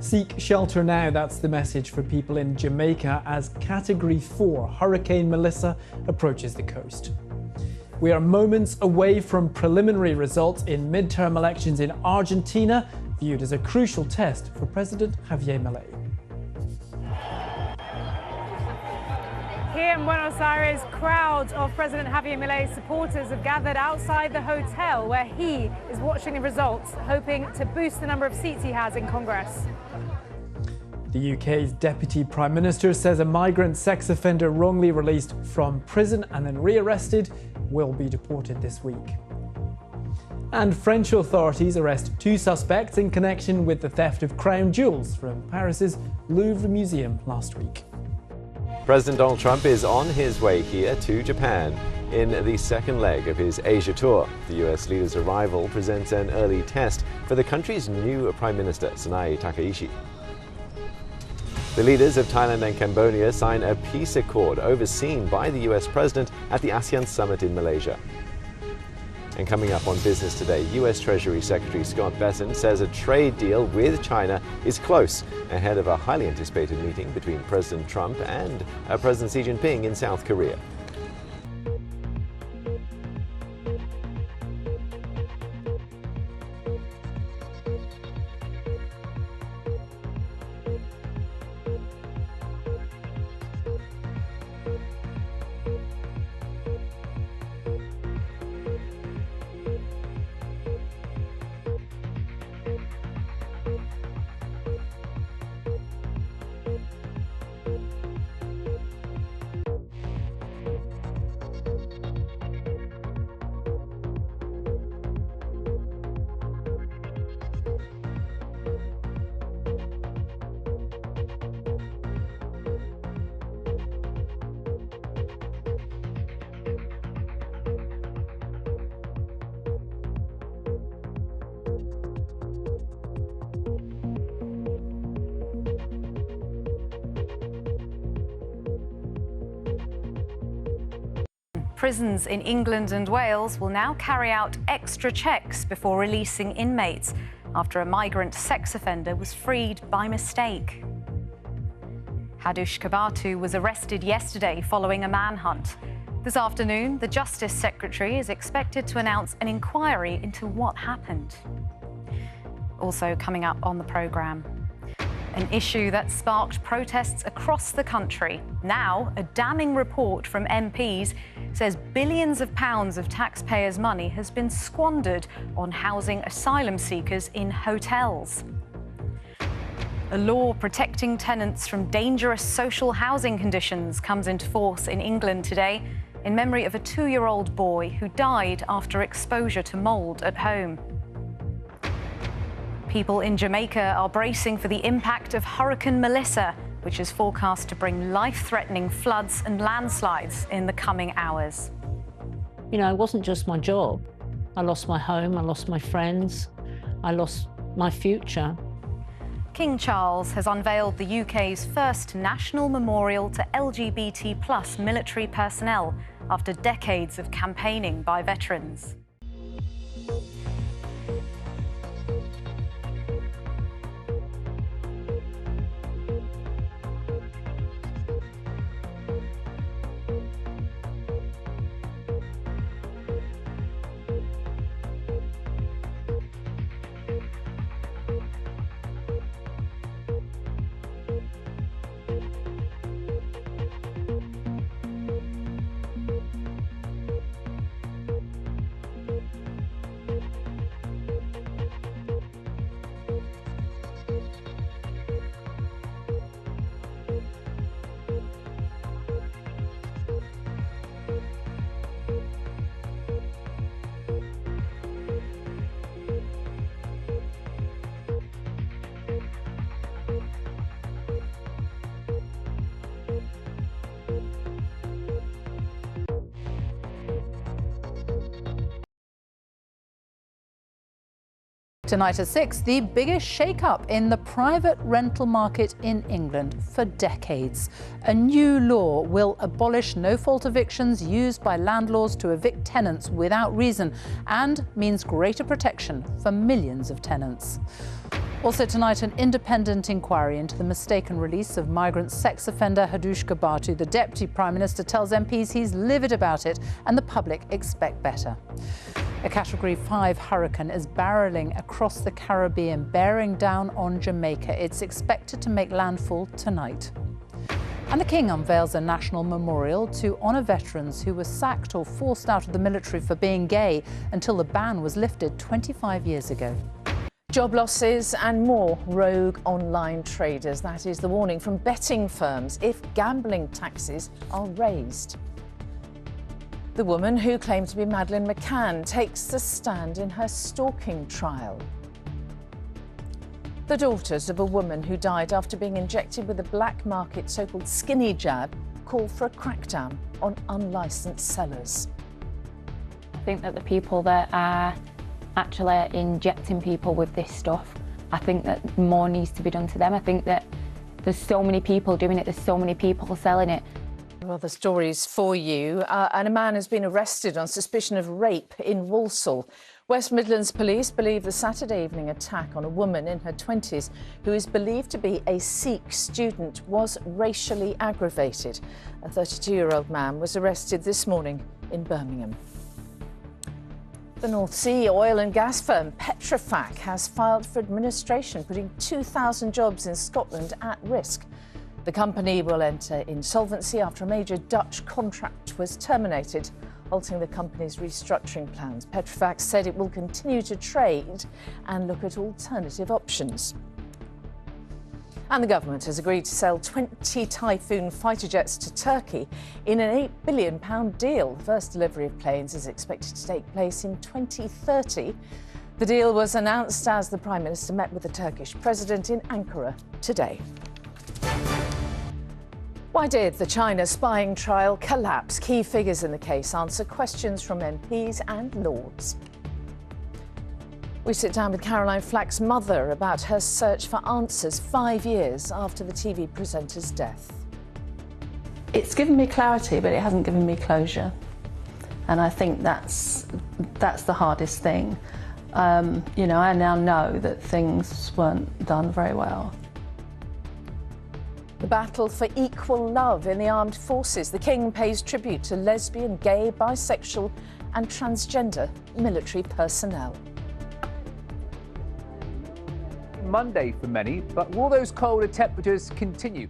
Seek shelter now, that's the message for people in Jamaica as Category 4 Hurricane Melissa approaches the coast. We are moments away from preliminary results in midterm elections in Argentina, viewed as a crucial test for President Javier Milei. Here in Buenos Aires, crowds of President Javier Milei's supporters have gathered outside the hotel where he is watching the results, hoping to boost the number of seats he has in Congress. The UK's Deputy Prime Minister says a migrant sex offender wrongly released from prison and then rearrested will be deported this week. And French authorities arrest 2 suspects in connection with the theft of crown jewels from Paris's Louvre Museum last week. President Donald Trump is on his way here to Japan in the second leg of his Asia tour. The US leader's arrival presents an early test for the country's new Prime Minister, Sanae Takaishi. The leaders of Thailand and Cambodia sign a peace accord overseen by the US President at the ASEAN summit in Malaysia. And coming up on Business Today, US Treasury Secretary Scott Bessent says a trade deal with China is close ahead of a highly anticipated meeting between President Trump and President Xi Jinping in South Korea. Prisons in England and Wales will now carry out extra checks before releasing inmates after a migrant sex offender was freed by mistake. Hadush Kabatu was arrested yesterday following a manhunt. This afternoon, the Justice Secretary is expected to announce an inquiry into what happened. Also coming up on the programme, an issue that sparked protests across the country. Now, a damning report from MPs says billions of pounds of taxpayers' money has been squandered on housing asylum seekers in hotels. A law protecting tenants from dangerous social housing conditions comes into force in England today in memory of a 2-year-old boy who died after exposure to mould at home. People in Jamaica are bracing for the impact of Hurricane Melissa, which is forecast to bring life-threatening floods and landslides in the coming hours. You know, it wasn't just my job. I lost my home, I lost my friends, I lost my future. King Charles has unveiled the UK's first national memorial to LGBT+ military personnel after decades of campaigning by veterans. Tonight at 6, the biggest shake-up in the private rental market in England for decades. A new law will abolish no-fault evictions used by landlords to evict tenants without reason and means greater protection for millions of tenants. Also tonight, an independent inquiry into the mistaken release of migrant sex offender Hadushka Batu. The Deputy Prime Minister tells MPs he's livid about it and the public expect better. A Category 5 hurricane is barreling across the Caribbean, bearing down on Jamaica. It's expected to make landfall tonight. And the King unveils a national memorial to honour veterans who were sacked or forced out of the military for being gay until the ban was lifted 25 years ago. Job losses and more rogue online traders. That is the warning from betting firms if gambling taxes are raised. The woman who claimed to be Madeleine McCann takes the stand in her stalking trial. The daughters of a woman who died after being injected with a black market so-called skinny jab call for a crackdown on unlicensed sellers. I think that the people that are actually injecting people with this stuff, I think that more needs to be done to them. I think that there's so many people doing it, there's so many people selling it. Well, the story's for you. And a man has been arrested on suspicion of rape in Walsall. West Midlands Police believe the Saturday evening attack on a woman in her 20s who is believed to be a Sikh student was racially aggravated. A 32-year-old man was arrested this morning in Birmingham. The North Sea oil and gas firm Petrofac has filed for administration, putting 2,000 jobs in Scotland at risk. The company will enter insolvency after a major Dutch contract was terminated, halting the company's restructuring plans. Petrofac said it will continue to trade and look at alternative options. And the government has agreed to sell 20 Typhoon fighter jets to Turkey in an £8 billion deal. The first delivery of planes is expected to take place in 2030. The deal was announced as the Prime Minister met with the Turkish President in Ankara today. Why did the China spying trial collapse? Key figures in the case answer questions from MPs and Lords. We sit down with Caroline Flack's mother about her search for answers 5 years after the TV presenter's death. It's given me clarity, but it hasn't given me closure. And I think that's the hardest thing. You know, I now know that things weren't done very well. The battle for equal love in the armed forces. The King pays tribute to lesbian, gay, bisexual and transgender military personnel. Monday for many, but will those colder temperatures continue?